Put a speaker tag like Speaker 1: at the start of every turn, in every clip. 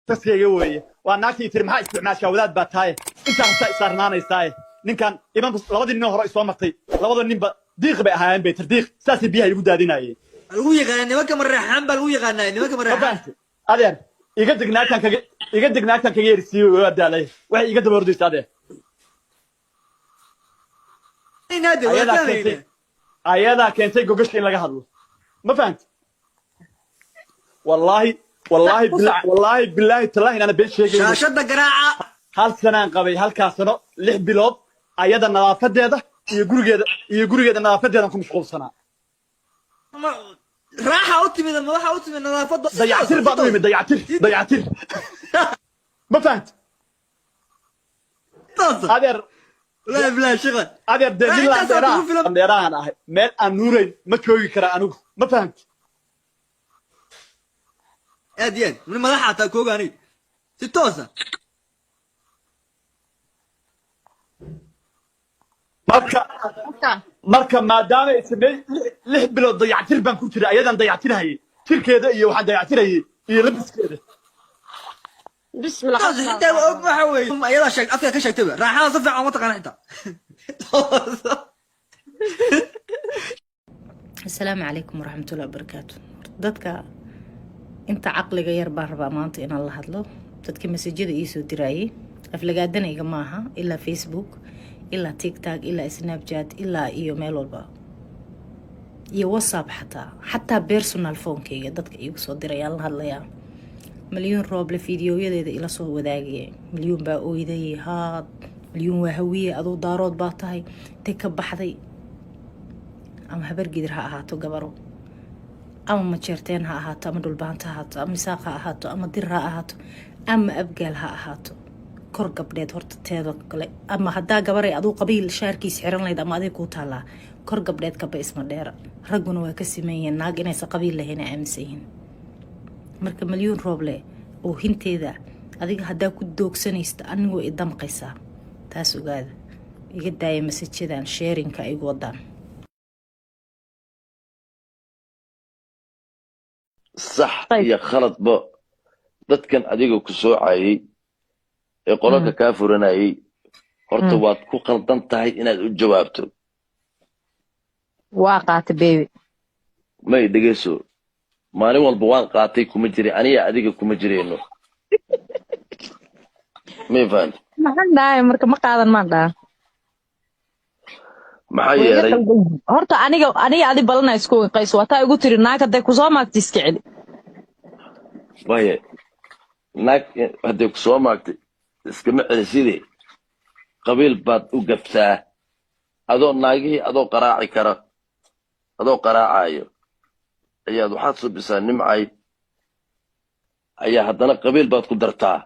Speaker 1: taskayga weeye waa naagtii tiri maxaa isticmaashaa wadaad baa tahay intaan sa isaarnaanaysaaye ninkan iman labadii nin hore soo martay labada ninba diiq bay ahaayeen bay tardiiq saasay biyaha igu daadinayeen
Speaker 2: lagu yaqaan nimanka marraxaan baa lagu yaqaanaa nimanka marraxaan
Speaker 1: adeer iga dignaagtan kaga yerisiiyo waa daalay waxay iga daba ordaysaa adeer ayadaa keentay gogasha in laga hadlo ma fahamti والله بالله تلاهي أنا بين شيء
Speaker 2: شاشة قراعة
Speaker 1: هل سنة قبي هل كاسنة لح بلاد أيضا نظافة ده يقول كذا نظافة ده نكون مشغول سنة
Speaker 2: راح أوتي من راح أوتي من نظافة
Speaker 1: ضيعتير بعض من ضيعتير ما فهمت هذا
Speaker 2: لا شغل
Speaker 1: هذا دليل أنديران أنا مال النورين ما كوي كرا أنو ما فهمت
Speaker 2: أديان من ملاحة تاكوغاني ستوسا
Speaker 1: marka maadaama ismay lix bilood dayactir baan ku jiray ayadan dayactirhay tirkeeda iyo waxa dayactirayay iyo labiskeeda
Speaker 2: bismillah xita waxa weey ayada sheeg afka ka sheegtay raaxada si fiican ma taqaan xita
Speaker 3: assalaamu calaykum waraxmatullaahi wabarakaatu dadka inta caqliga yar baan rabaa maanta inaan la hadlo dadka masajada ii soo diraayay aflagaadanayga maaha ilaa Facebook ilaa TikTok ilaa Snapchat ilaa iyo meel walba iyo WhatsApp xataa personal phone-kayga dadka iigu soo dirayaan la hadlayaa مليون روبل فيديوهاdeeda ila soo wadaagay milyan baa ooyday haad milyan waa hawiye adoo daarood baa tahay tay ka baxday ama habar gidir ha ahaato gabaro ama ma jeerteen ha ahaato ama dhulbaanta ha ahaato ama saaq ha ahaato ama dir ha ahaato ama abgaal ha ahaato kor gabdheed horta teedo kale ama hadaa gabar ay adoo qabiil shaarkiis xiran lahayd ama adeeg ku taala kor gabdheed ka baysma dheer raguna waa ka simeeyeen naag inay qabiil lahayn aaminsan marka milyan rooble oo hinteeda adiga hadaa ku doogsanaysta anigoo idamqaysa taas ogaada iga daaya messagedan sharingka ay wadaan
Speaker 4: صح يا خلط با dadkan adiga ku soo caayay ee qolalka ka furanayay horta waad ku qaldan tahay inaad u jawaabto
Speaker 5: waa qaatay baby
Speaker 4: may dhageyso maalin walba waan qaatay kuma jiri aniga adiga kuma jireeno may faan
Speaker 5: maxaan dhahay marka ma qaadan ma dhaa
Speaker 4: maxaa yeelay
Speaker 5: horta aniga adi balana isku qayso wataa igu tiri naag haday ku soo maagtay iska celi
Speaker 4: waaye naag haday ku soo maagtay iska ma celisidee qabiil baad u gaftaa adoo naagihii adoo qaraaci kara adoo qaraacayo ayaad waxaad soo bisaa nimcay ayaa haddana qabiil baad ku dartaa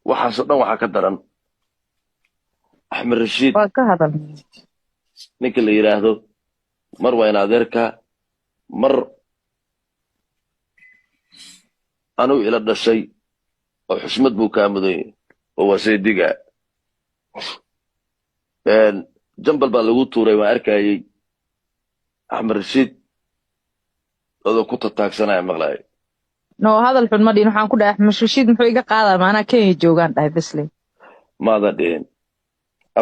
Speaker 4: waxaasoo dhan waxaa ka daran axmed rashiid
Speaker 5: waa ka hadal
Speaker 4: ninka la yiraahdo mar waa in adeerka mar anuu ila dhashay oo xushmad buu kaa mudan oo waa saydiga jambal baa lagu tuuray waan arkayay axmed rashiid adoo ku tataagsanaya maqlaay
Speaker 5: no hadal xun ma dhihin waxaan ku dhahay axmed rashiid muxuu iga qaadaa maanaa Kenya joogaan dhahay bisle
Speaker 4: maada dhihin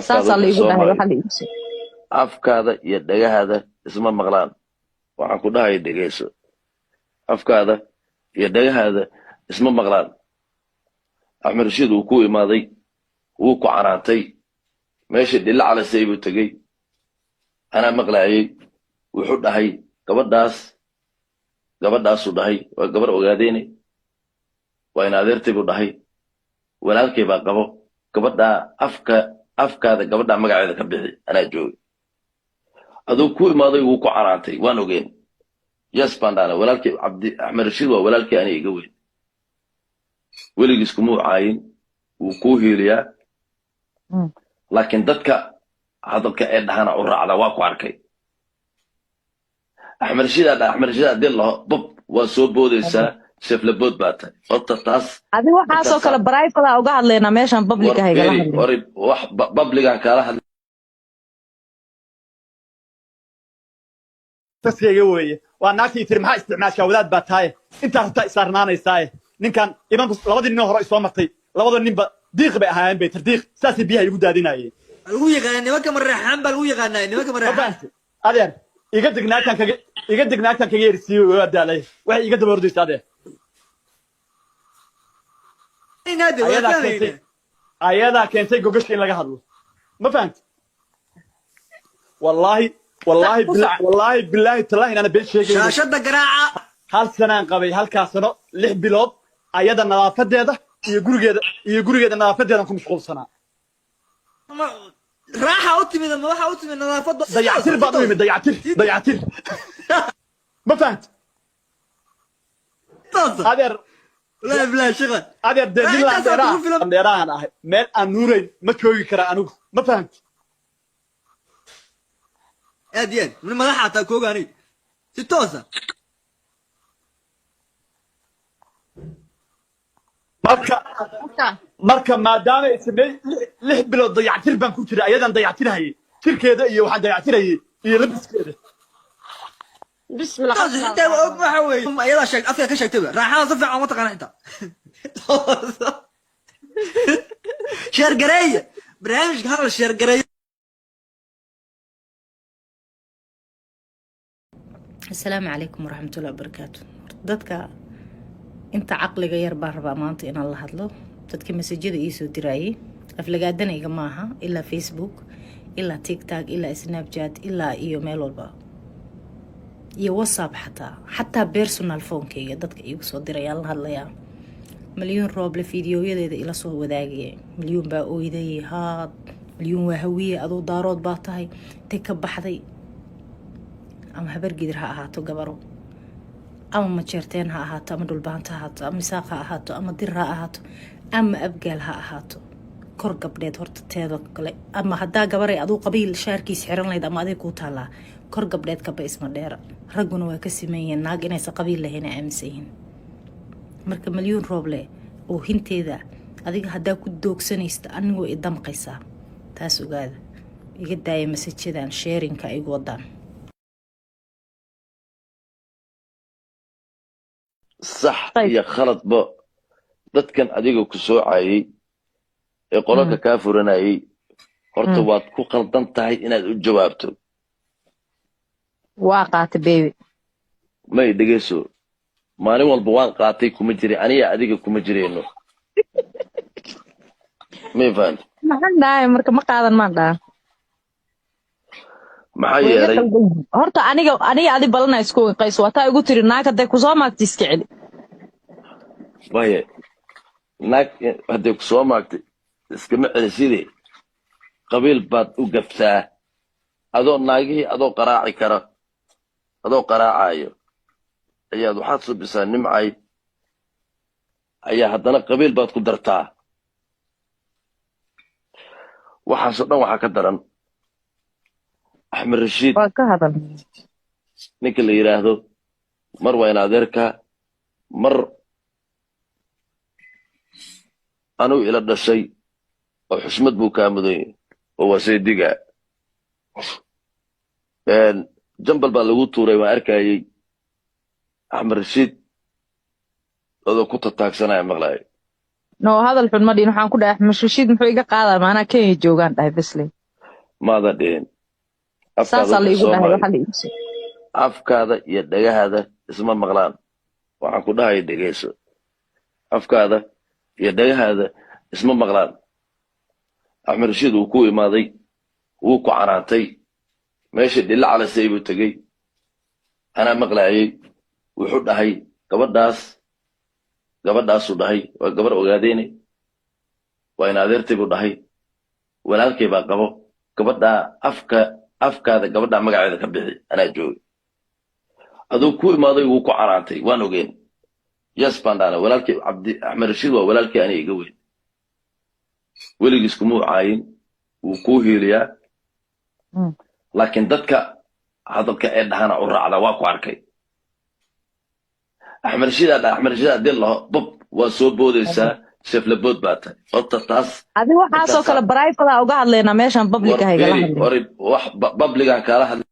Speaker 5: saasaa la igu dhahay waxa la iibsay
Speaker 4: afkaada iyo dhagahaada isma maqlaan waxaan ku dhahay dhageyso afkaada iyo dhagahaada isma maqlaan axmed rashiid uu ku imaaday wuu ku canaantay meesha dhilla calasay buu tegey anaa maqlaayay wuxuu dhahay gabadhaasuu dhahay waa gabar ogaadeene waa in adeertay buu dhahay walaalkay baa qabo gabadhaa afkaada gabadhaa magaceeda ka bixi anaa joogay aduu ku imaaday wuu ku canaantay waan ogeen yes baan dhaana walaalkay axmed rashiid waa walaalkay aniga iga weyn weligiis kumuu caayin wuu kuu hiiliyaa laakiin dadka hadalka ee dhahana u raacda waa ku arkay axmed rashiid haddii laho bob waa soo boodaysaa sheflabood baa tahay horta taas
Speaker 5: adi waxaasoo kale private uga hadlaynaa meeshan public ah igala hadlay
Speaker 4: wax publican kaala hadlay
Speaker 1: taskayga weeye naagtii tiri maxaa isticmaashaa wadaad baa tahay intaa rabtaa isaarnaanaysaa ninkan iman labadii nin hore soo martay labada ninba diiq bay ahaayeen bay diiq saasay biyaha igu daadinayeen
Speaker 2: lagu yaqaan nimanka marraxaan baa lagu yaqaanaa nimanka marraxaan
Speaker 1: adeer iga dignaagtan kaga yersiiyo waa daalay waxay iga daba ordaysaa adeer ayadaa keentay gogasha in laga hadlo ma fahamti wallaahi bilaahi tallaahi inaana been sheegay
Speaker 2: shaashada garaaca
Speaker 1: hal sanaan qabay halkaas sano 6 bilood ayada nadaafadeeda iyo gurigeeda nadaafadeedan ku mashquulsanaa
Speaker 2: raaxa u timid ma waxa u timid nadaafada
Speaker 1: dayactir baan u yimid dayactir ma fahamti adeer
Speaker 2: لا شغل
Speaker 1: adeer deedin dheeraan ahay meel aan nuurayn ma joogi karaa anigu ma fahamti
Speaker 2: اديان من مدحها تا كوغاني ستوسا
Speaker 1: marka maadaama ay samay 6 bilood dayactir baan ku jiray ayadan dayactirayay jirkeeda iyo waxaan dayactirayay iyo labiskeeda
Speaker 3: بسم الله
Speaker 2: انت waxa weey ayada sheeg afka ka sheegtay raaxada si fiican ma taqaan inta sheer gareey barnaamijka hal sheer gareey
Speaker 3: السلام عليكم ورحمة الله وبركاته dadka inta caqliga yar baan rabaa maanta inaan la hadlo dadka masajada ii soo diraayay aflagaadana iga maaha ilaa Facebook ilaa TikTok ilaa Snapchat ilaa iyo meel walba iyo WhatsApp xataa personal phone-kayga dadka iigu soo dirayaan la hadlayaa milyan rooble fiidiyoyadeeda ila soo wadaagay milyan baa ooyday haad milyan waa hawiye adoo daarood baa tahay tay ka baxday ama habar gidir ha ahaato gabaro ama majeerteen ha ahaato ama dhulbaanta ha ahaato ama isaaq ha ahaato ama dir ha ahaato ama abgaal ha ahaato kor gabdheed horta teedo kale ama haddaa gabaray aduu qabiil shaarkiis xiran lahayd ama adig kuu taallaa kor gabdheed kaba isma dheera ragguna waa ka simeeyeen naag inaysa qabiil lahayn aaminsan yihiin marka milyan rooble oo hinteeda adiga haddaa ku doogsanaysta anigoo i damqaysaa taas ogaada iga daaya masajadan sharinka igu wadaan
Speaker 4: صح يا خلط با dadkan adiga ku soo caayay ee qolka ka furanayay horta waad ku qaldan tahay inaad u jawaabto
Speaker 5: waa qaatay baby
Speaker 4: may dhageyso maalin walba waan qaatay kuma jiray aniga adiga kuma jireyno may fahant
Speaker 5: maxaan dhahay marka ma qaadan maan dhaha
Speaker 4: maxaa yeelay
Speaker 5: horta aniga adi balana isku qayso wataa igu tiri naag haday ku soo maagtay iska celi
Speaker 4: waaye naag haday ku soo maagtay iskama celisidee qabiil baad u gaftaa adoo naagihii adoo qaraaci kara adoo qaraacayo ayaad waxaad subisaa nimcay ayaa haddana qabiil baad ku dartaa waxaasoo dhan waxaa ka daran axmed rashiid
Speaker 5: waa ka hadal
Speaker 4: ninka la yiraahdo mar waa in adeerka mar anuu ila dhashay oo xushmad buu kaa mudan yahay oo waa saydiga jambal baa lagu tuuray waan arkayay axmed rashiid adoo ku tataagsanaya maqlaay
Speaker 5: no hadal xun ma dhihin waxaan ku dhahay axmed rashiid muxuu iga qaadaa maanaa Kenya joogaan dhahay bisley
Speaker 4: maada dhihin
Speaker 5: saasaa la igu dhahay waxa la igu soo
Speaker 4: afkaada iyo dhagahaada isma maqlaan waxaan ku dhahay dhageyso afkaada iyo dhagahaada isma maqlaan axmed rashiid wuu ku imaaday wuu ku canaantay meesha dhilla calasay buu tegey anaa maqlaayay wuxuu dhahay gabadhaasuu dhahay waa gabar ogaadeene waa in adeertay buu dhahay walaalkay baa qabo gabadhaa afkaada gabadhaa magaceeda ka bixi anaa joogay aduu ku imaaday wuu ku canaantay waan ogeen yes baan dhaana walaalkay axmed rashiid waa walaalkay aniga iga weyn weligiis kumuu caayin wuu kuu hiiliyaa laakiin dadka hadalka ee dhahana u raacda waa ku arkay axmed rashiid haddii laho bob waa soo boodaysaa seflabood baa tahay horta taas
Speaker 5: adi waxaasoo kale barayfada uga hadlaynaa meeshan publica haygala hadlay
Speaker 4: wax publican kaala hadlay